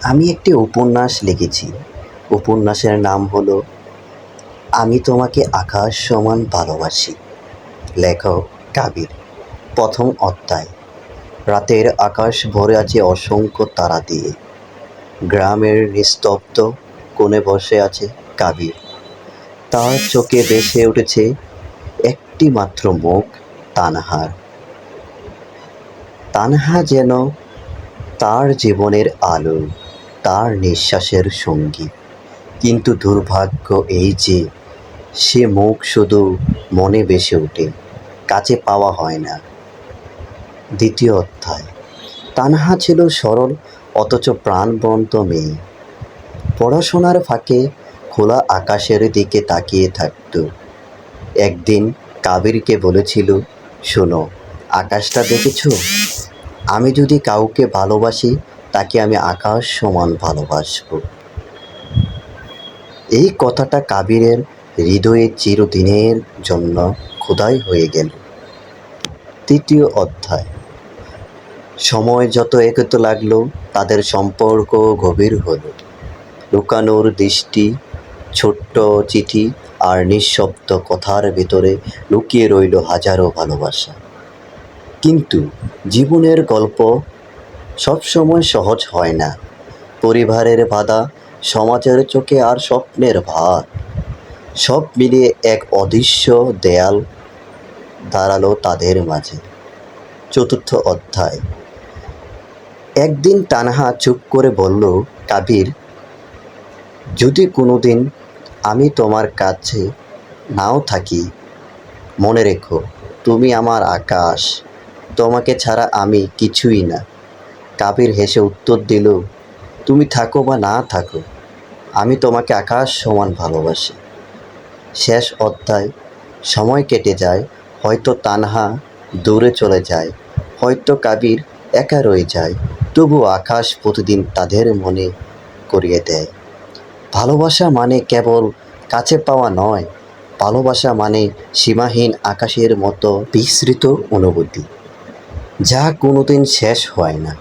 আমি একটি উপন্যাস লিখেছি। উপন্যাসের নাম হলো আমি তোমাকে আকাশ সমান ভালোবাসি। লেখক কাবির। প্রথম অধ্যায়। রাতের আকাশ ভরে আছে অসংখ্য তারা দিয়ে। গ্রামের নিস্তব্ধ কোণে বসে আছে কাবির। তার চোখে ভেসে উঠেছে একটি মাত্র মুখ, তানহার। তানহা যেন তার জীবনের আলো, তার নিঃশ্বাসের সঙ্গী। কিন্তু দুর্ভাগ্য এই যে সে মুখ শুধু মনে ভেসে ওঠে, কাছে পাওয়া হয় না। দ্বিতীয় অধ্যায়। তানহা ছিল সরল অথচ প্রাণবন্ত মেয়ে। পড়াশোনার ফাঁকে খোলা আকাশের দিকে তাকিয়ে থাকত। একদিন কাবিরকে বলেছিল, শোনো, আকাশটা দেখেছো? আমি যদি কাউকে ভালোবাসি তাকে আমি আকাশ সমান ভালোবাসবো। এই কথাটা কাবিরের হৃদয়ে চিরদিনের জন্য খোদাই হয়ে গেল। তৃতীয় অধ্যায়। সময় যত এগোতে লাগলো তাদের সম্পর্ক গভীর হলো। লুকানোর দৃষ্টি, ছোট্ট চিঠি আর নিঃশব্দ কথার ভেতরে লুকিয়ে রইল হাজারো ভালোবাসা। কিন্তু জীবনের গল্প সবসময় সহজ হয় না। পরিবারের বাধা, সমাজের চোখে আর স্বপ্নের ভার, সব মিলিয়ে এক অদৃশ্য দেয়াল দাঁড়ালো তাদের মাঝে। চতুর্থ অধ্যায়। একদিন তানহা চুপ করে বলল, কাবির, যদি কোনোদিন আমি তোমার কাছে নাও থাকি, মনে রেখো তুমি আমার আকাশ, তোমাকে ছাড়া আমি কিছুই না। কাবির হেসে উত্তর দিল, তুমি থাকো বা না থাকো, আমি তোমাকে আকাশ সমান ভালোবাসি। শেষ অধ্যায়। সময় কেটে যায়, হয়তো তানহা দূরে চলে যায়, হয়তো কাবির একা রয়ে যায়, তবু আকাশ প্রতিদিন তাদের মনে করিয়ে দেয়, ভালোবাসা মানে কেবল কাছে পাওয়া নয়, ভালোবাসা মানে সীমাহীন আকাশের মতো বিস্তৃত অনুভূতি, যা কোনোদিন শেষ হয় না।